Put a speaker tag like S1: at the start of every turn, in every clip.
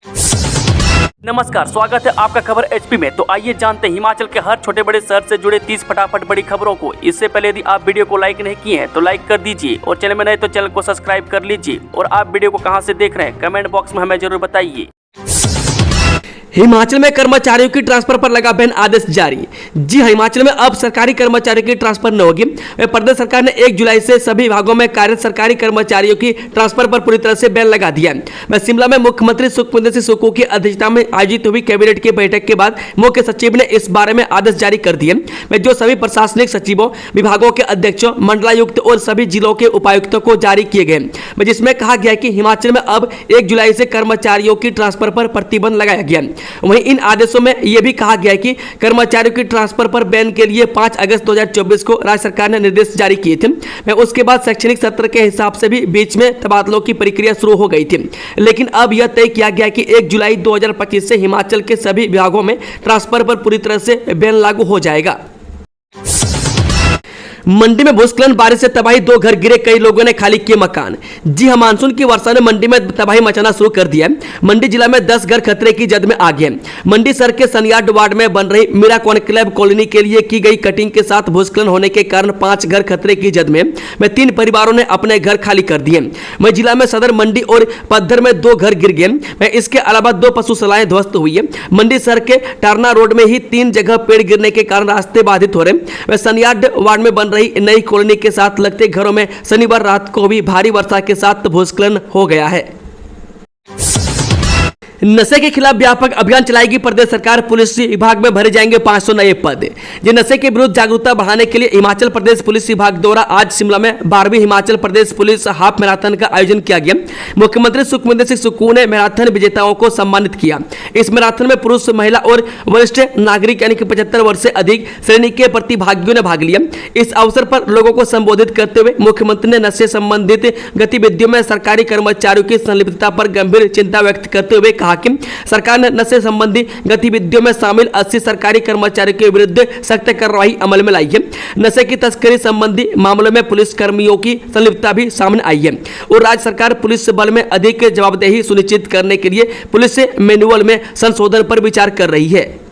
S1: नमस्कार, स्वागत है आपका खबर एचपी में। तो आइए जानते हैं हिमाचल के हर छोटे बड़े शहर से जुड़े 30 फटाफट बड़ी खबरों को। इससे पहले यदि आप वीडियो को लाइक नहीं किए हैं तो लाइक कर दीजिए और चैनल में नए तो चैनल को सब्सक्राइब कर लीजिए। और आप वीडियो को कहां से देख रहे हैं कमेंट बॉक्स में हमें जरूर बताइए।
S2: हिमाचल में कर्मचारियों की ट्रांसफर पर लगा बैन, आदेश जारी। जी हाँ, हिमाचल में अब सरकारी कर्मचारियों की ट्रांसफर न होगी। प्रदेश सरकार ने 1 जुलाई से सभी विभागों में कार्यरत सरकारी कर्मचारियों की ट्रांसफर पर पूरी तरह से बैन लगा दिया है। शिमला में मुख्यमंत्री सुखविंदर सिंह सुक्खू की अध्यक्षता में आयोजित हुई कैबिनेट की बैठक के बाद मुख्य सचिव ने इस बारे में आदेश जारी कर दिए, जो सभी प्रशासनिक सचिवों, विभागों के अध्यक्षों, मंडलायुक्त और सभी जिलों के उपायुक्तों को जारी किए गए, जिसमें कहा गया कि हिमाचल में अब 1 जुलाई से कर्मचारियों की ट्रांसफर पर प्रतिबंध लगाया गया। वहीं इन आदेशों में यह भी कहा गया है कि कर्मचारियों की ट्रांसफर पर बैन के लिए 5 अगस्त 2024 को राज्य सरकार ने निर्देश जारी किए थे। उसके बाद शैक्षणिक सत्र के हिसाब से भी बीच में तबादलों की प्रक्रिया शुरू हो गई थी, लेकिन अब यह तय किया गया कि 1 जुलाई 2025 से हिमाचल के सभी विभागों में ट्रांसफर पर पूरी तरह से बैन लागू हो जाएगा। मंडी में भूस्खलन, बारिश से तबाही, 2 घर गिरे, कई लोगों ने खाली किए मकान। जी हां, मानसून की वर्षा ने मंडी में तबाही मचाना शुरू कर दिया है। मंडी जिला में 10 घर खतरे की जद में आ गए। मंडी शहर के सनियाड वार्ड में बन रही मीरा कॉन्क्लेव कॉलोनी के लिए की गई कटिंग के साथ भूस्खलन होने के कारण 5 घर खतरे की जद में 3 परिवारों ने अपने घर खाली कर दिए। वहीं जिला में सदर, मंडी और पद्धर में 2 घर गिर गए। इसके अलावा 2 पशुशालाएं ध्वस्त हुई है। मंडी शहर के टारना रोड में ही 3 जगह पेड़ गिरने के कारण रास्ते बाधित हो रहे। सनियाड वार्ड में बन रही नई कॉलोनी के साथ लगते घरों में शनिवार रात को भी भारी वर्षा के साथ भूस्खलन हो गया है। नशे के खिलाफ व्यापक अभियान चलाएगी प्रदेश सरकार, पुलिस विभाग में भरे जाएंगे 500 नए पद। नशे के विरुद्ध जागरूकता बढ़ाने के लिए हिमाचल प्रदेश पुलिस विभाग द्वारा आज शिमला में 12वीं Himachal Pradesh police half marathon का आयोजन किया गया। मुख्यमंत्री सुखविंदर सिंह सुक्खू ने मैराथन विजेताओं को सम्मानित किया। इस मैराथन में पुरुष, महिला और वरिष्ठ नागरिक यानी कि 75 वर्ष से अधिक श्रेणी के प्रतिभागियों ने भाग लिया। इस अवसर पर लोगों को संबोधित करते हुए मुख्यमंत्री ने नशे संबंधित गतिविधियों में सरकारी कर्मचारियों की संलिप्तता पर गंभीर चिंता व्यक्त करते हुए कहा कि सरकार ने नशे संबंधी गतिविधियों में शामिल 80 सरकारी कर्मचारियों के विरुद्ध सख्त कार्रवाई अमल में लाई है। नशे की तस्करी संबंधी मामलों में पुलिस कर्मियों की संलिप्तता भी सामने आई है और राज्य सरकार पुलिस बल में अधिक जवाबदेही सुनिश्चित करने के लिए पुलिस मैनुअल में संशोधन पर विचार कर रही है।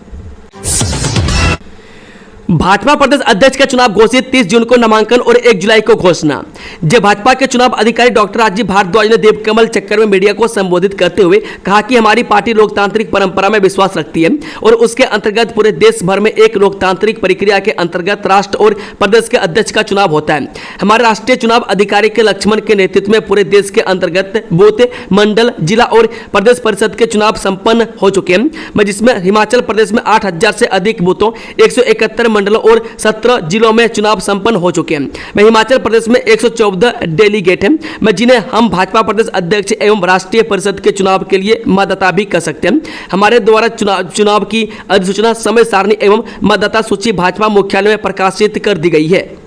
S2: भाजपा प्रदेश अध्यक्ष का चुनाव घोषित, 30 जून को नामांकन और 1 जुलाई को घोषणा। जब भाजपा के चुनाव अधिकारी डॉक्टर राजीव भारद्वाज ने दीपकमल चक्कर में मीडिया को संबोधित करते हुए कहा कि हमारी पार्टी लोकतांत्रिक परंपरा में विश्वास रखती है और उसके अंतर्गत पूरे देश भर में एक लोकतांत्रिक प्रक्रिया के अंतर्गत राष्ट्र और प्रदेश के अध्यक्ष का चुनाव होता है। हमारे राष्ट्रीय चुनाव अधिकारी के लक्ष्मण के नेतृत्व में पूरे देश के अंतर्गत बूथ, मंडल, जिला और प्रदेश परिषद के चुनाव संपन्न हो चुके हैं, जिसमें हिमाचल प्रदेश में 8000 से अधिक बूथों, 171 मंडलों और 17 जिलों में चुनाव संपन्न हो चुके हैं। हिमाचल प्रदेश में 114 डेलीगेट हैं, जिन्हें हम भाजपा प्रदेश अध्यक्ष एवं राष्ट्रीय परिषद के चुनाव के लिए मतदाता भी कर सकते हैं। हमारे द्वारा चुनाव की अधिसूचना, समय सारणी एवं मतदाता सूची भाजपा मुख्यालय में प्रकाशित कर दी गई है।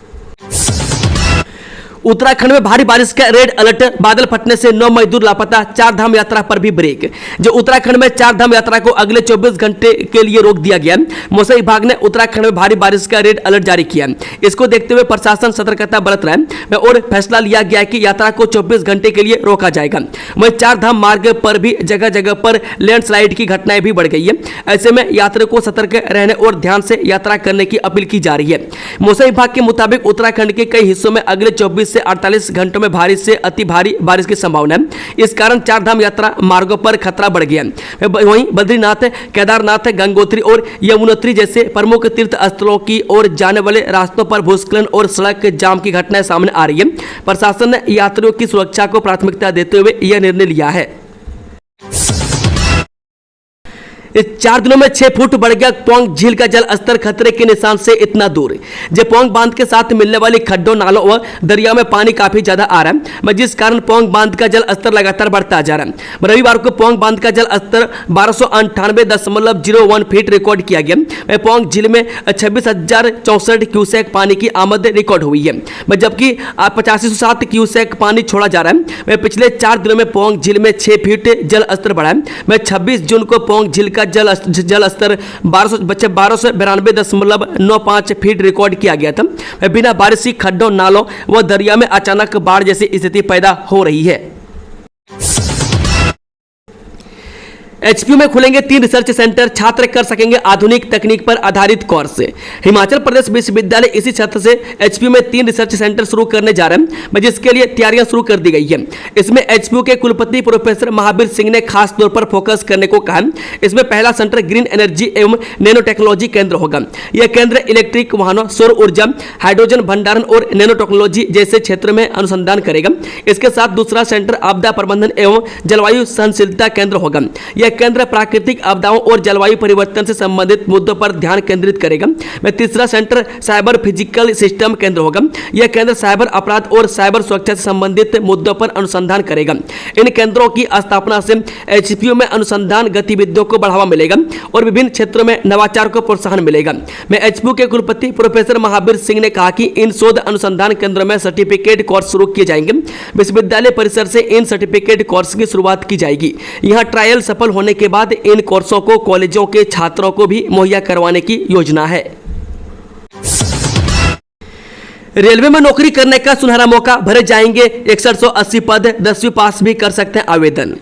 S2: उत्तराखंड में भारी बारिश का रेड अलर्ट, बादल फटने से 9 मजदूर लापता, 4 धाम यात्रा पर भी ब्रेक। जो उत्तराखंड में 4 धाम यात्रा को अगले 24 घंटे के लिए रोक दिया गया। मौसम विभाग ने उत्तराखंड में भारी बारिश का रेड अलर्ट जारी किया। इसको देखते हुए प्रशासन सतर्कता बरत रहा है और फैसला लिया गया है कि यात्रा को 24 घंटे के लिए रोका जाएगा। वहीं 4 धाम मार्ग पर भी जगह जगह पर लैंडस्लाइड की घटनाएं भी बढ़ गई है। ऐसे में यात्रियों को सतर्क रहने और ध्यान से यात्रा करने की अपील की जा रही है। मौसम विभाग के मुताबिक उत्तराखंड के कई हिस्सों में अगले 24 से 48 घंटों में भारी से अति भारी बारिश की संभावना है। इस कारण 4 धाम यात्रा मार्गों पर खतरा बढ़ गया। वहीं बद्रीनाथ, केदारनाथ, गंगोत्री और यमुनोत्री जैसे प्रमुख तीर्थ स्थलों की ओर जाने वाले रास्तों पर भूस्खलन और सड़क जाम की घटनाएं सामने आ रही है। प्रशासन ने यात्रियों की सुरक्षा को प्राथमिकता देते हुए यह निर्णय लिया है। इस 4 दिनों में 6 फुट बढ़ गया पौंग झील का जल स्तर, खतरे के निशान से इतना दूर। जब पौंग बांध के साथ मिलने वाली खड्डों, नालों व दरिया में पानी काफी ज्यादा आ रहा है, जिस कारण पौंग बांध का जल स्तर लगातार बढ़ता जा रहा है। रविवार को पौंग बांध का जल स्तर 1298.01 फीट रिकॉर्ड किया गया। पौंग झील में 26,064 क्यूसेक पानी की आमद रिकॉर्ड हुई है, जबकि 8507 क्यूसेक पानी छोड़ा जा रहा है। पिछले 4 दिनों में पौंग झील में 6 फीट जल स्तर बढ़ा है। 26 जून को पौंग झील का जल स्तर 1292.95 फीट रिकॉर्ड किया गया था। बिना बारिश की खड्डों, नालों व दरिया में अचानक बाढ़ जैसी स्थिति पैदा हो रही है। एचपीयू में खुलेंगे 3 रिसर्च सेंटर, छात्र कर सकेंगे आधुनिक तकनीक पर आधारित कोर्स। हिमाचल प्रदेश विश्वविद्यालय इसी छात्र से एचपीयू में 3 रिसर्च सेंटर शुरू करने जा रहे हैं, जिसके लिए तैयारियां शुरू कर दी गई है। इसमें एचपीयू के कुलपति प्रोफेसर महावीर सिंह ने खास तौर पर फोकस करने को कहा। इसमें पहला सेंटर ग्रीन एनर्जी एवं नैनो टेक्नोलॉजी केंद्र होगा। यह केंद्र इलेक्ट्रिक वाहनों, सौर ऊर्जा, हाइड्रोजन भंडारण और नैनो टेक्नोलॉजी जैसे क्षेत्र में अनुसंधान करेगा। इसके साथ दूसरा सेंटर आपदा प्रबंधन एवं जलवायु सहनशीलता केंद्र होगा। यह केंद्र प्राकृतिक आपदाओं और जलवायु परिवर्तन से संबंधित मुद्दों पर ध्यान केंद्रित करेगा। तीसरा सेंटर साइबर फिजिकल सिस्टम केंद्र होगा। यह केंद्र साइबर अपराध और साइबर सुरक्षा से संबंधित मुद्दों पर अनुसंधान करेगा। इन केंद्रों की स्थापना से एचपीयू में अनुसंधान गतिविधियों को बढ़ावा मिलेगा और विभिन्न क्षेत्रों में नवाचार को प्रोत्साहन मिलेगा। मैं एचपीयू के कुलपति प्रोफेसर महावीर सिंह ने कहा कि इन शोध अनुसंधान केंद्रों में सर्टिफिकेट कोर्स शुरू किए जाएंगे। विश्वविद्यालय परिसर से इन सर्टिफिकेट कोर्स की शुरुआत की जाएगी। यहां ट्रायल सफल होने के बाद इन कोर्सों को कॉलेजों के छात्रों को भी मुहैया करवाने की योजना है। रेलवे में नौकरी करने का सुनहरा मौका, भरे जाएंगे 6180 पद, 10वीं पास भी कर सकते हैं आवेदन।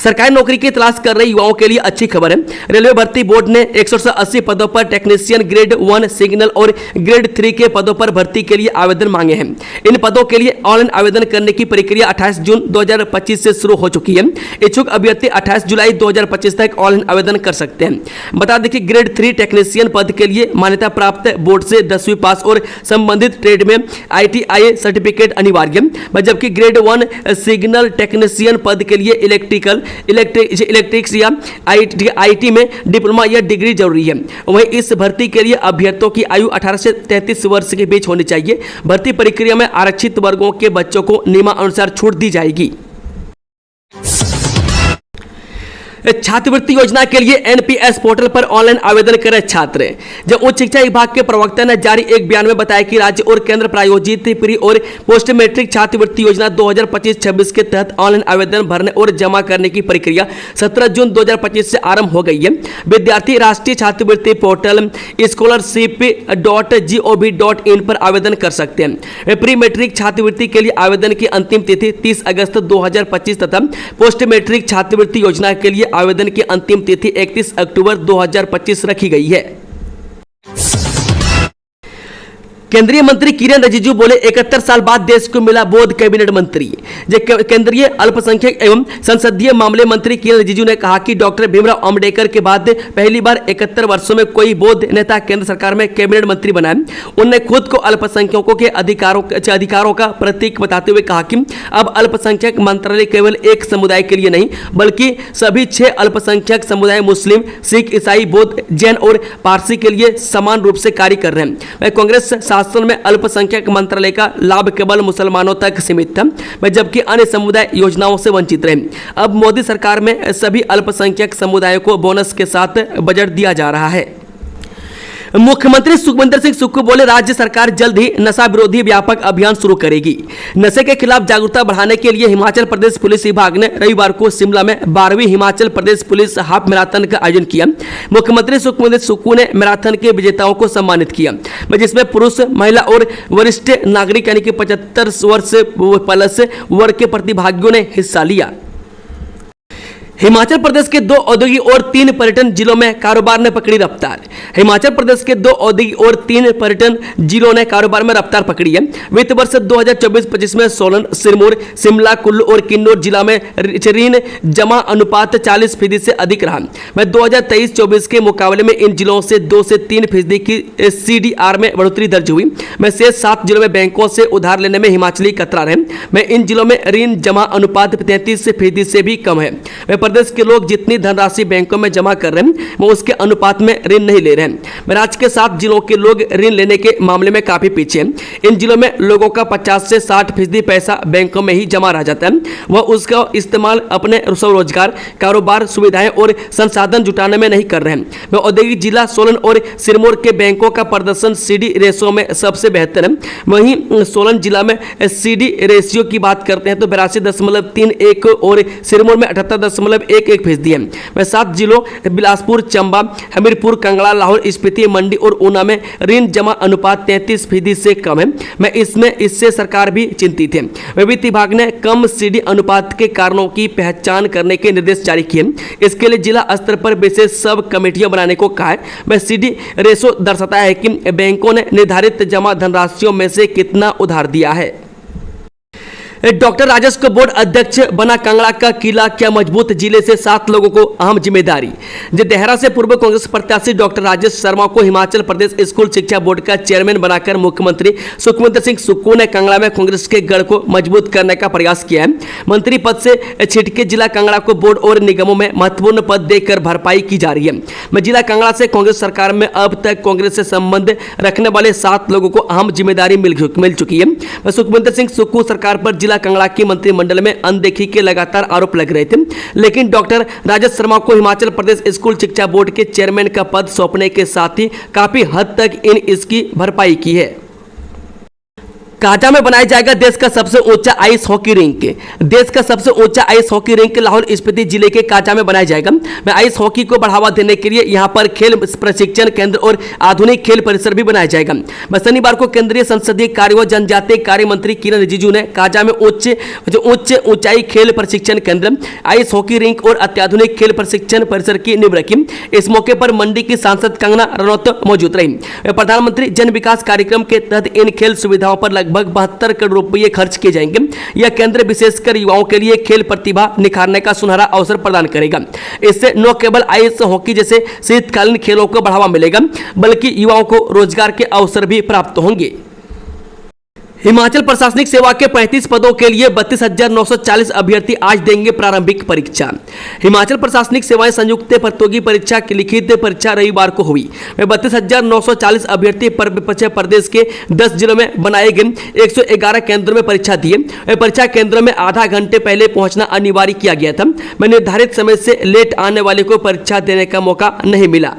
S2: सरकारी नौकरी की तलाश कर रहे युवाओं के लिए अच्छी खबर है। रेलवे भर्ती बोर्ड ने 180 पदों पर टेक्नीशियन ग्रेड 1 सिग्नल और ग्रेड 3 के पदों पर भर्ती के लिए आवेदन मांगे हैं। इन पदों के लिए ऑनलाइन आवेदन करने की प्रक्रिया 28 जून 2025 से शुरू हो चुकी है। इच्छुक अभ्यर्थी 28 जुलाई 2025 तक ऑनलाइन आवेदन कर सकते हैं। बता दें कि ग्रेड 3 टेक्नीशियन पद के लिए मान्यता प्राप्त बोर्ड से 10वीं पास और संबंधित ट्रेड में ITI सर्टिफिकेट अनिवार्य, जबकि ग्रेड 1 सिग्नल टेक्नीशियन पद के लिए इलेक्ट्रिक्स या IT में डिप्लोमा या डिग्री जरूरी है। वहीं इस भर्ती के लिए अभ्यर्थियों की आयु 18 से 33 वर्ष के बीच होनी चाहिए। भर्ती प्रक्रिया में आरक्षित वर्गों के बच्चों को नियमानुसार छूट दी जाएगी। छात्रवृत्ति योजना के लिए एनपीएस पोर्टल पर ऑनलाइन आवेदन करें छात्र। जब उच्च शिक्षा विभाग के प्रवक्ता ने जारी एक बयान में बताया कि राज्य और केंद्र प्रायोजित प्री और पोस्ट मैट्रिक छात्रवृत्ति योजना 2025-26 के तहत ऑनलाइन आवेदन भरने और जमा करने की प्रक्रिया 17 जून 2025 से आरंभ हो गई है। विद्यार्थी राष्ट्रीय छात्रवृत्ति पोर्टल scholarship.gov.in पर आवेदन कर सकते हैं। प्री मैट्रिक छात्रवृत्ति के लिए आवेदन की अंतिम तिथि 30 अगस्त 2025 तथा पोस्ट मैट्रिक छात्रवृत्ति योजना के लिए आवेदन की अंतिम तिथि 31 अक्टूबर 2025 रखी गई है। केंद्रीय मंत्री किरेन रिजिजू बोले 71 साल बाद देश को मिला बोध कैबिनेट मंत्री। केंद्रीय अल्पसंख्यक एवं संसदीय मामले मंत्री किरेन रिजिजू ने कहा कि डॉक्टर भीमराव अम्बेडकर के बाद पहली बार 71 वर्षों में कोई बौद्ध नेता केंद्र सरकार में कैबिनेट मंत्री बना है। उन्होंने खुद को अल्पसंख्यकों के अधिकारों का प्रतीक बताते हुए कहा कि अब अल्पसंख्यक मंत्रालय केवल एक समुदाय के लिए नहीं बल्कि सभी 6 अल्पसंख्यक समुदाय मुस्लिम, सिख, ईसाई, बौद्ध, जैन और पारसी के लिए समान रूप से कार्य कर रहे हैं। वह कांग्रेस शासन में अल्पसंख्यक मंत्रालय का लाभ केवल मुसलमानों तक सीमित था, जबकि अन्य समुदाय योजनाओं से वंचित रहे। अब मोदी सरकार में सभी अल्पसंख्यक समुदायों को बोनस के साथ बजट दिया जा रहा है। मुख्यमंत्री सुखविंदर सिंह सुक्खू बोले राज्य सरकार जल्द ही नशा विरोधी व्यापक अभियान शुरू करेगी। नशे के खिलाफ जागरूकता बढ़ाने के लिए हिमाचल प्रदेश पुलिस विभाग ने रविवार को शिमला में 12वीं Himachal Pradesh police half marathon का आयोजन किया। मुख्यमंत्री सुखविंदर सुक्खू ने मैराथन के विजेताओं को सम्मानित किया, जिसमें पुरुष, महिला और वरिष्ठ नागरिक यानी कि 75 वर्ष प्लस वर्ग के प्रतिभागियों ने हिस्सा लिया। हिमाचल प्रदेश के 2 औद्योगिक और 3 पर्यटन जिलों में कारोबार ने पकड़ी रफ्तार। हिमाचल प्रदेश के 2 औद्योगिक और 3 पर्यटन जिलों ने कारोबार में रफ्तार पकड़ी है। वित्त वर्ष 2024-25 में सोलन, सिरमौर, शिमला, कुल्लू और किन्नौर जिला में ऋण जमा अनुपात 40% से अधिक रहा। वह 2023-24 के मुकाबले में इन जिलों से 2 से 3% की CDR में बढ़ोतरी दर्ज हुई। मैं शेष 7 जिलों में बैंकों से उधार लेने में हिमाचली कतरा रहे। मैं इन जिलों में ऋण जमा अनुपात 33% से भी कम है। प्रदेश के लोग जितनी धनराशि बैंकों में जमा कर रहे हैं वो उसके अनुपात में ऋण नहीं ले रहे हैं। राज्य के 7 जिलों के लोग ऋण लेने के मामले में काफी पीछे हैं। इन जिलों में लोगों का 50 से 60% पैसा बैंकों में ही जमा रह जाता है। वह उसका इस्तेमाल अपने स्वरोजगार, कारोबार, सुविधाएं और संसाधन जुटाने में नहीं कर रहे हैं। वह औद्योगिक जिला सोलन और सिरमौर के बैंकों का प्रदर्शन CD रेशियो में सबसे बेहतर है। वहीं सोलन जिला में CD रेशियो की बात करते हैं तो 82.31 और सिरमौर में 78.6 0.11% है। वह 7 जिलों बिलासपुर, चंबा, हमीरपुर, कंगड़ा, लाहौर, स्पीति, मंडी और ऊना में ऋण जमा अनुपात 33% से कम है। मैं इससे सरकार भी चिंतित है। वित्त विभाग ने कम सीडी अनुपात के कारणों की पहचान करने के निर्देश जारी किए। इसके लिए जिला स्तर पर विशेष सब कमेटियां बनाने को कहा है। वह सीडी रेशो दर्शाता है कि बैंकों ने निर्धारित जमा धनराशियों में से कितना उधार दिया है। डॉक्टर राजस को बोर्ड अध्यक्ष बना कांगड़ा का किला क्या मजबूत, जिले से 7 लोगों को अहम जिम्मेदारी। देहरा से पूर्व कांग्रेस प्रत्याशी डॉक्टर राजेश शर्मा को हिमाचल प्रदेश स्कूल शिक्षा बोर्ड का चेयरमैन बनाकर मुख्यमंत्री सुखविंदर सिंह सुक्खू ने कांगड़ा में कांग्रेस के गढ़ को मजबूत करने का प्रयास किया है। मंत्री पद से छिटके जिला कांगड़ा को बोर्ड और निगमों में महत्वपूर्ण पद देकर भरपाई की जा रही है। मैं जिला कांगड़ा से कांग्रेस सरकार में अब तक कांग्रेस से संबंध रखने वाले 7 लोगों को अहम जिम्मेदारी मिल चुकी है। सुखविंदर सिंह सुक्खू सरकार पर जिला कांगड़ा के मंत्रिमंडल में अनदेखी के लगातार आरोप लग रहे थे, लेकिन डॉक्टर राजस शर्मा को हिमाचल प्रदेश स्कूल शिक्षा बोर्ड के चेयरमैन का पद सौंपने के साथ ही काफी हद तक इसकी भरपाई की है। काजा में बनाया जाएगा देश का सबसे ऊंचा आइस हॉकी रिंक। देश का सबसे ऊंचा ice hockey rink Lahaul Spiti जिले के काजा में बनाया जाएगा। आइस हॉकी को बढ़ावा देने के लिए यहां पर खेल प्रशिक्षण केंद्र और आधुनिक खेल परिसर भी बनाया जाएगा। शनिवार को केंद्रीय संसदीय कार्य व जनजातीय कार्य मंत्री किरण रिजिजू ने काजा में उच्च ऊंचाई खेल प्रशिक्षण केंद्र, आइस हॉकी रिंक और अत्याधुनिक खेल प्रशिक्षण परिसर की नींव रखी। इस मौके पर मंडी की सांसद कंगना रनौत मौजूद रही। प्रधानमंत्री जन विकास कार्यक्रम के तहत इन खेल सुविधाओं पर लगभग 72 करोड़ रुपए खर्च किए जाएंगे। यह केंद्र विशेषकर युवाओं के लिए खेल प्रतिभा निखारने का सुनहरा अवसर प्रदान करेगा। इससे न केवल आइस हॉकी जैसे शीतकालीन खेलों को बढ़ावा मिलेगा, बल्कि युवाओं को रोजगार के अवसर भी प्राप्त होंगे। हिमाचल प्रशासनिक सेवा के 35 पदों के लिए 32,940 अभ्यर्थी आज देंगे प्रारंभिक परीक्षा। हिमाचल प्रशासनिक सेवाएं संयुक्त प्रतियोगी परीक्षा की लिखित परीक्षा रविवार को हुई। 32,940 अभ्यर्थी प्रदेश के 10 जिलों में बनाए गए 111 केंद्रों में परीक्षा दिए। परीक्षा केंद्रों में आधा घंटे पहले पहुंचना अनिवार्य किया गया था। निर्धारित समय से लेट आने वाले को परीक्षा देने का मौका नहीं मिला।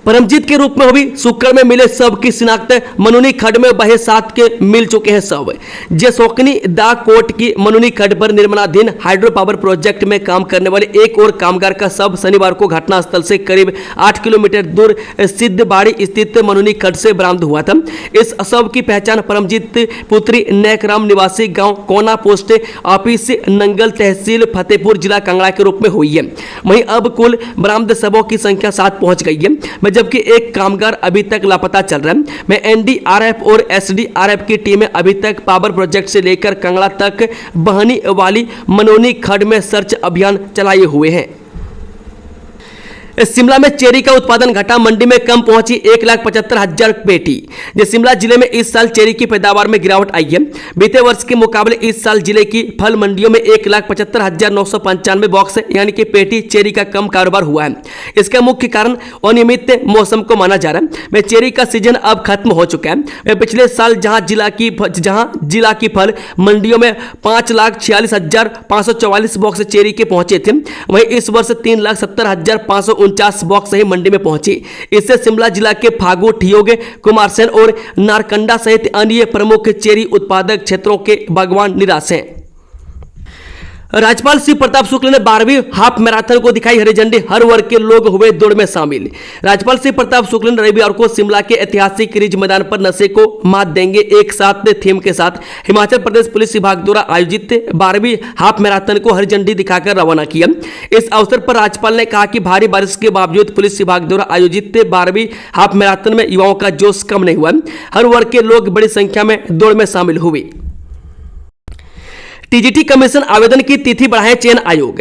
S2: परमजीत के रूप में हुई सुक्कर में मिले शव की शिनाख्त, मनुनी खड्ड में बहे 7 के मिल चुके हैं शव। जसोकनी दा कोट की मनुनी खड्ड पर निर्माणाधीन हाइड्रो पावर प्रोजेक्ट में काम करने वाले एक और कामगार का शव शनिवार को घटनास्थल से करीब 8 किलोमीटर दूर सिद्धबाड़ी स्थित मनुनी खड्ड से बरामद हुआ था। इस शव की पहचान परमजीत पुत्री नैकराम निवासी गांव कोना पोस्ट ऑफिस नंगल तहसील फतेहपुर जिला कांगड़ा के रूप में हुई है। वहीं अब कुल बरामद शवों की संख्या 7 पहुंच गई है, जबकि एक कामगार अभी तक लापता चल रहा है। मैं एनडीआरएफ और एसडीआरएफ की टीमें अभी तक पावर प्रोजेक्ट से लेकर कंगड़ा तक बहने वाली मनोनी खड्ड में सर्च अभियान चलाए हुए हैं। शिमला में चेरी का उत्पादन घटा, मंडी में कम पहुंची 1,75,000 पेटी। शिमला जिले में इस साल चेरी की पैदावार में गिरावट आई है। बीते वर्ष के मुकाबले इस साल जिले की फल मंडियों में 1,75,995 बॉक्स यानी कि पेटी चेरी का कम कारोबार हुआ है। इसका मुख्य कारण अनियमित मौसम को माना जा रहा है। चेरी का सीजन अब खत्म हो चुका है। पिछले साल जहां जिला की फल मंडियों में 5,46,544 बॉक्स चेरी के पहुंचे थे, वहीं इस वर्ष 3,70,549 बॉक्स ही मंडी में पहुंची। इससे शिमला जिला के फागू, ठियोग, कुमारसैन और नारकंडा सहित अन्य प्रमुख चेरी उत्पादक क्षेत्रों के बागवान निराश हैं। राज्यपाल शिव प्रताप शुक्ल ने 12वीं हाफ मैराथन को दिखाई हरी झंडी, हर वर्ग के लोग हुए दौड़ में शामिल। राज्यपाल शिव प्रताप शुक्ल ने रविवार को शिमला के ऐतिहासिक रिज मैदान पर नशे को मात देंगे एक साथ थीम के साथ हिमाचल प्रदेश पुलिस विभाग द्वारा आयोजित 12वीं हाफ मैराथन को हरी झंडी दिखाकर रवाना किया। इस अवसर पर राज्यपाल ने कहा कि भारी बारिश के बावजूद पुलिस विभाग द्वारा आयोजित 12वीं हाफ मैराथन में युवाओं का जोश कम नहीं हुआ। हर वर्ग के लोग बड़ी संख्या में दौड़ में शामिल हुए। टीजीटी कमीशन आवेदन की तिथि बढ़ाए चयन आयोग।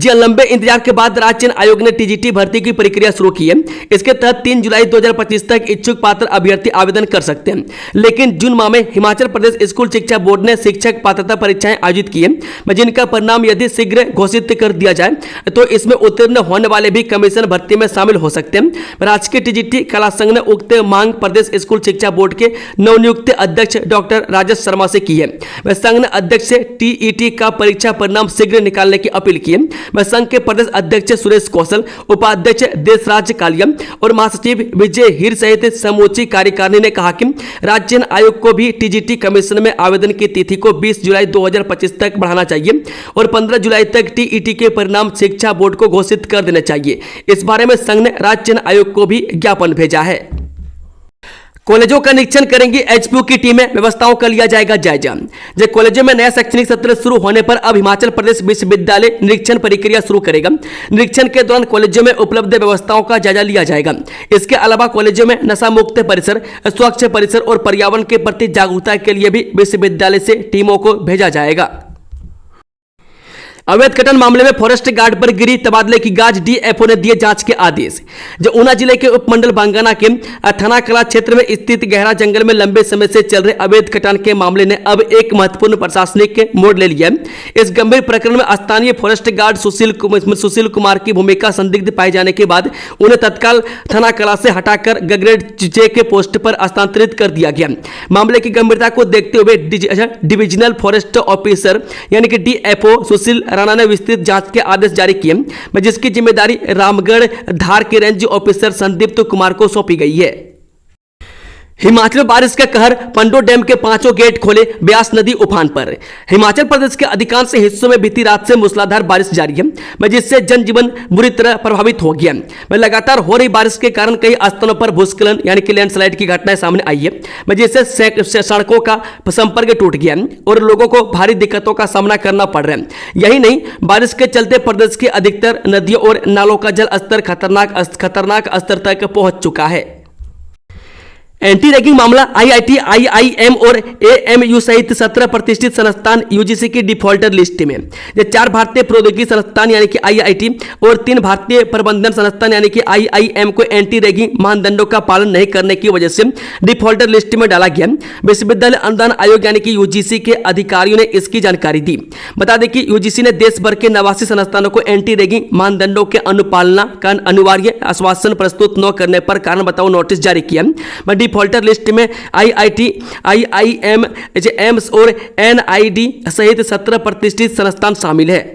S2: लंबे इंतजार के बाद राज्य चयन आयोग ने टीजीटी भर्ती की प्रक्रिया शुरू की है। इसके तहत 3 जुलाई 2025 तक इच्छुक पात्र अभ्यर्थी आवेदन कर सकते हैं, लेकिन जून माह में हिमाचल प्रदेश स्कूल शिक्षा बोर्ड ने शिक्षक पात्रता परीक्षाएं आयोजित की है, जिनका परिणाम यदि शीघ्र घोषित कर दिया जाए तो इसमें उत्तीर्ण होने वाले भी कमीशन भर्ती में शामिल हो सकते हैं। राजकीय टीजीटी कला संघ ने उक्त मांग प्रदेश स्कूल शिक्षा बोर्ड के नवनियुक्त अध्यक्ष डॉक्टर राजेश शर्मा से की है। संघ ने अध्यक्ष से टीईटी का परीक्षा परिणाम शीघ्र निकालने की अपील की है। वह संघ के प्रदेश अध्यक्ष सुरेश कौशल, उपाध्यक्ष देशराज कालिया और महासचिव विजय हीर सहित समूची कार्यकारिणी ने कहा कि राज्य चयन आयोग को भी टीजीटी कमीशन में आवेदन की तिथि को 20 जुलाई 2025 तक बढ़ाना चाहिए और 15 जुलाई तक टीईटी के परिणाम शिक्षा बोर्ड को घोषित कर देने चाहिए। इस बारे में संघ ने राज्य चयन आयोग को भी ज्ञापन भेजा है। कॉलेजों का निरीक्षण करेंगी एचपीयू की टीमें, व्यवस्थाओं का लिया जाएगा जायजा। जब कॉलेजों में नया शैक्षणिक सत्र शुरू होने पर अब हिमाचल प्रदेश विश्वविद्यालय निरीक्षण प्रक्रिया शुरू करेगा। निरीक्षण के दौरान कॉलेजों में उपलब्ध व्यवस्थाओं का जायजा लिया जाएगा। इसके अलावा कॉलेजों में नशा मुक्त परिसर, स्वच्छ परिसर और पर्यावरण के प्रति जागरूकता के लिए भी विश्वविद्यालय से टीमों को भेजा जाएगा। अवैध कटन मामले में फॉरेस्ट गार्ड पर गिरी तबादले की गाज, डीएफओ ने दिए जांच के आदेश। जो ऊना जिले के उपमंडल बांगाना के थाना कला क्षेत्र में स्थित गहरा जंगल में लंबे समय से चल रहे अवैध कटान के मामले ने अब एक महत्वपूर्ण प्रशासनिक मोड़ ले लिया है। इस गंभीर प्रकरण में स्थानीय फॉरेस्ट गार्ड सुशील कुमार की भूमिका संदिग्ध पाए जाने के बाद उन्हें तत्काल थाना कला से हटाकर गग्रेड जे के पोस्ट पर स्थानांतरित कर दिया गया। मामले की गंभीरता को देखते हुए डिविजनल फॉरेस्ट ऑफिसर यानी कि डीएफओ सुशील राणा ने विस्तृत जांच के आदेश जारी किए, जिसकी जिम्मेदारी रामगढ़ धार के रेंज ऑफिसर संदीप्त कुमार को सौंपी गई है। हिमाचल में बारिश का कहर, पंडो डैम के 5 गेट खोले, ब्यास नदी उफान पर। हिमाचल प्रदेश के अधिकांश हिस्सों में बीती रात से मूसलाधार बारिश जारी है, जिससे जनजीवन बुरी तरह प्रभावित हो गया है। लगातार हो रही बारिश के कारण कई स्थानों पर भूस्खलन यानी कि लैंडस्लाइड की घटनाएं सामने आई है, जिससे सड़कों का संपर्क टूट गया और लोगों को भारी दिक्कतों का सामना करना पड़ रहा है। यही नहीं, बारिश के चलते प्रदेश की अधिकतर नदियों और नालों का जल स्तर खतरनाक स्तर तक पहुंच चुका है। एंटी रैगिंग मामला, आईआईटी, आईआईएम और एएमयू सहित 17 प्रतिष्ठित संस्थान यूजीसी की डिफॉल्टर लिस्ट में। 4 भारतीय प्रौद्योगिकी संस्थान यानी कि आईआईटी और 3 भारतीय प्रबंधन संस्थान यानी कि आईआईएम को एंटी रैगिंग मानदंडों का पालन नहीं करने की वजह से डिफॉल्टर लिस्ट में डाला गया। विश्वविद्यालय अनुदान आयोग यानी कि यूजीसी के अधिकारियों ने इसकी जानकारी दी। बता दें कि यूजीसी ने देश भर के 89 संस्थानों को एंटी रैगिंग मानदंडों के अनुपालना का अनिवार्य आश्वासन प्रस्तुत न करने पर कारण बताओ नोटिस जारी किया। डिफॉल्टर लिस्ट में आईआईटी, आईआईएम, एम्स और एनआईडी सहित 17 प्रतिष्ठित संस्थान शामिल है।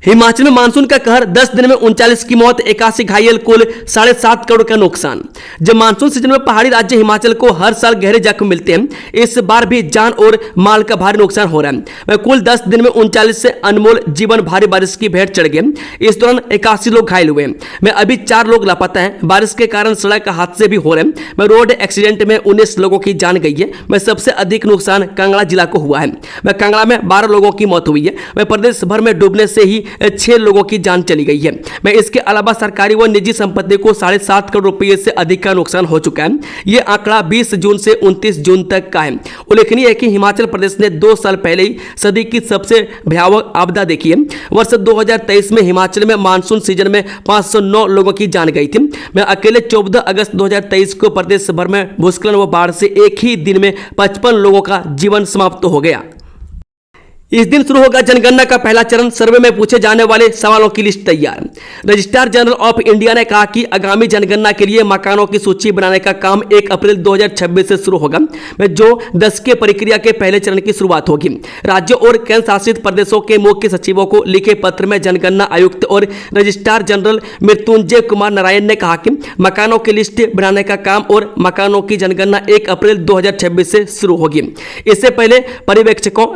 S2: हिमाचल में मानसून का कहर, 10 दिन में 39 की मौत, 81 घायल, कुल 7.5 करोड़ का नुकसान। जब मानसून सीजन में पहाड़ी राज्य हिमाचल को हर साल गहरे जख्म मिलते हैं, इस बार भी जान और माल का भारी नुकसान हो रहा है। कुल 10 दिन में 39 से अनमोल जीवन भारी बारिश की भेंट चढ़ गए। इस दौरान 81 लोग घायल हुए हैं। अभी 4 लोग लापता हैं। बारिश के कारण सड़क हादसे भी हो रहे हैं। रोड एक्सीडेंट में 19 लोगों की जान गई है। सबसे अधिक नुकसान कांगड़ा जिला को हुआ है। कांगड़ा में 12 लोगों की मौत हुई है। प्रदेश भर में डूबने से ही 6 लोगों की जान चली गई है। इसके अलावा सरकारी व निजी संपत्ति को 7.5 करोड़ रुपए से अधिक का नुकसान हो चुका है। यह आंकड़ा 20 जून से 29 जून तक का है। उल्लेखनीय है कि हिमाचल प्रदेश ने 2 साल पहले ही सदी की सबसे भयावह आपदा देखी है। वर्ष 2023 में हिमाचल में मानसून सीजन में 509 लोगों की जान गई थी। अकेले 14 अगस्त 2023 को प्रदेश भर में भूस्खलन व बाढ़ से एक ही दिन में 55 लोगों का जीवन समाप्त हो गया। इस दिन शुरू होगा जनगणना का पहला चरण। सर्वे में पूछे जाने वाले सवालों की लिस्ट तैयार। रजिस्ट्रार जनरल ऑफ इंडिया ने कहा कि आगामी जनगणना के लिए मकानों की सूची बनाने का काम 1 अप्रैल 2026 से शुरू होगा, जो 10 के प्रक्रिया के पहले चरण की शुरुआत होगी। राज्यों और केंद्र शासित प्रदेशों के मुख्य सचिवों को लिखे पत्र में जनगणना आयुक्त और रजिस्ट्रार जनरल मृत्युंजय कुमार नारायण ने कहा कि मकानों की लिस्ट बनाने का काम और मकानों की जनगणना 1 अप्रैल 2026 से शुरू होगी। इससे पहले पर्यवेक्षकों,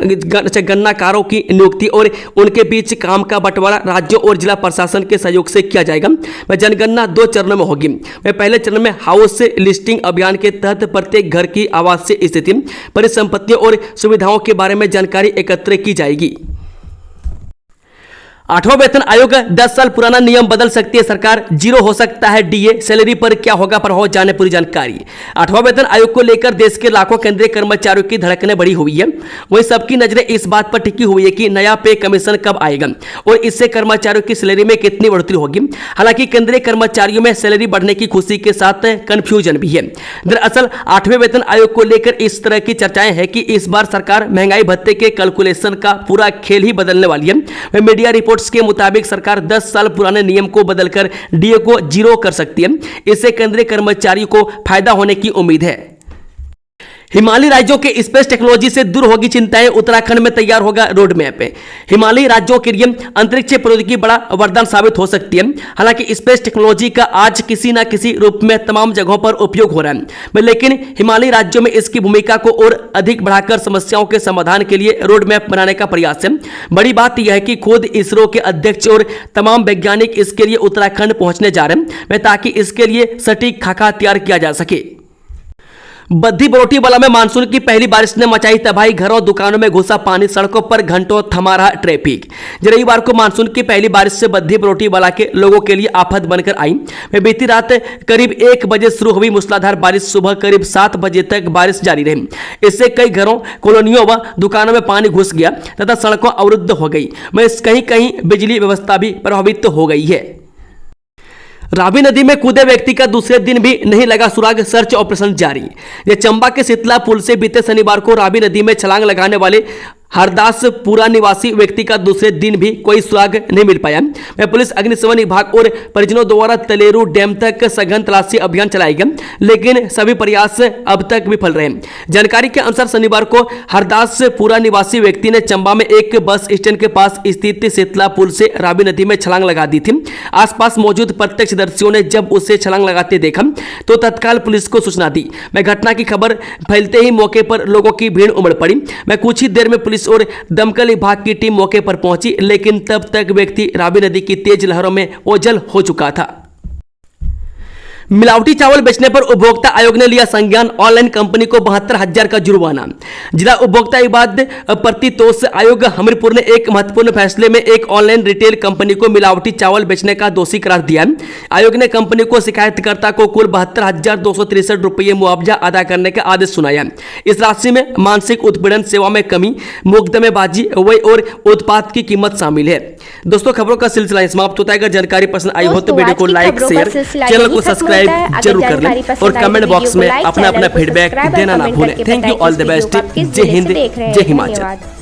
S2: गणनाकारों की नियुक्ति और उनके बीच काम का बंटवारा राज्यों और जिला प्रशासन के सहयोग से किया जाएगा। जनगणना 2 चरणों में होगी। पहले चरण में हाउस लिस्टिंग अभियान के तहत प्रत्येक घर की आवासीय स्थिति, परिसंपत्तियों और सुविधाओं के बारे में जानकारी एकत्र की जाएगी। 8वां वेतन आयोग, 10 साल पुराना नियम बदल सकती है सरकार, 0 हो सकता है डीए, सैलरी पर क्या होगा प्रभाव, जाने पूरी जानकारी। 8वां वेतन आयोग को लेकर देश के लाखों केंद्रीय कर्मचारियों की धड़कनें बढ़ी हुई है। वहीं सबकी नजरें इस बात पर टिकी हुई है कि नया पे कमीशन कब आएगा और इससे कर्मचारियों की सैलरी में कितनी बढ़ोतरी होगी। हालांकि केंद्रीय कर्मचारियों में सैलरी बढ़ने की खुशी के साथ कंफ्यूजन भी है। दरअसल 8वें वेतन आयोग को लेकर इस तरह की चर्चाएं हैं कि इस बार सरकार महंगाई भत्ते के कैलकुलेशन का पूरा खेल ही बदलने वाली है। मीडिया रिपोर्ट के मुताबिक सरकार 10 साल पुराने नियम को बदलकर डीए को 0 कर सकती है। इससे केंद्रीय कर्मचारियों को फायदा होने की उम्मीद है। हिमालयी राज्यों के स्पेस टेक्नोलॉजी से दूर होगी चिंताएं, उत्तराखंड में तैयार होगा रोड मैप। हिमालयी राज्यों के लिए अंतरिक्ष प्रौद्योगिकी बड़ा वरदान साबित हो सकती है। हालांकि स्पेस टेक्नोलॉजी का आज किसी न किसी रूप में तमाम जगहों पर उपयोग हो रहा है, लेकिन हिमालयी राज्यों में इसकी भूमिका को और अधिक बढ़ाकर समस्याओं के समाधान के लिए रोड मैप बनाने का प्रयास है। बड़ी बात यह है कि खुद इसरो के अध्यक्ष और तमाम वैज्ञानिक इसके लिए उत्तराखंड पहुंचने जा रहे हैं ताकि इसके लिए सटीक खाका तैयार किया जा सके। बद्दी बरोटीवाला में मानसून की पहली बारिश ने मचाई तबाही, घरों दुकानों में घुसा पानी, सड़कों पर घंटों थमा रहा ट्रैफिक। रविवार को मानसून की पहली बारिश से बद्दी बरोटीवाला के लोगों के लिए आफत बनकर आई। बीती रात करीब 1 बजे शुरू हुई मूसलाधार बारिश सुबह करीब 7 बजे तक बारिश जारी रही। इससे कई घरों, कॉलोनियों व दुकानों में पानी घुस गया तथा सड़कों अवरुद्ध हो गई। कहीं कहीं बिजली व्यवस्था भी प्रभावित हो गई है। रावी नदी में कूदे व्यक्ति का दूसरे दिन भी नहीं लगा सुराग, सर्च ऑपरेशन जारी। ये चंबा के शीतला पुल से बीते शनिवार को रावी नदी में छलांग लगाने वाले हरदासपुरा निवासी व्यक्ति का दूसरे दिन भी कोई सुराग नहीं मिल पाया। पुलिस, अग्निशमन विभाग और परिजनों द्वारा तलेरू डैम तक सघन तलाशी अभियान चलाया गया, लेकिन सभी प्रयास अब तक विफल रहे। जानकारी के अनुसार शनिवार को हरदासपुरा निवासी व्यक्ति ने चंबा में एक बस स्टैंड के पास स्थित शीतला पुल से रावी नदी में छलांग लगा दी थी। आसपास मौजूद प्रत्यक्षदर्शियों ने जब उसे छलांग लगाते देखा तो तत्काल पुलिस को सूचना दी। घटना की खबर फैलते ही मौके पर लोगों की भीड़ उमड़ पड़ी। कुछ ही देर में पुलिस और दमकल विभाग की टीम मौके पर पहुंची, लेकिन तब तक व्यक्ति रावी नदी की तेज लहरों में ओझल हो चुका था। मिलावटी चावल बेचने पर उपभोक्ता आयोग ने लिया संज्ञान, ऑनलाइन कंपनी को 72,000 का जुर्माना। जिला उपभोक्ता विवाद प्रतितोष आयोग हमीरपुर ने एक महत्वपूर्ण फैसले में एक ऑनलाइन रिटेल कंपनी को मिलावटी चावल बेचने का दोषी करार दिया। आयोग ने कंपनी को शिकायतकर्ता को कुल 72,263 रुपये मुआवजा अदा करने का आदेश सुनाया। इस राशि में मानसिक उत्पीड़न, सेवा में कमी, मुकदमेबाजी और उत्पाद की कीमत शामिल है। दोस्तों, खबरों का सिलसिला समाप्त होता है। अगर जानकारी पसंद आई हो तो वीडियो को लाइक, शेयर, चैनल को सब्सक्राइब जरूर कर लें और कमेंट बॉक्स में अपना फीडबैक देना ना भूलें। Thank you, all the best. जय हिंद, जय हिमाचल।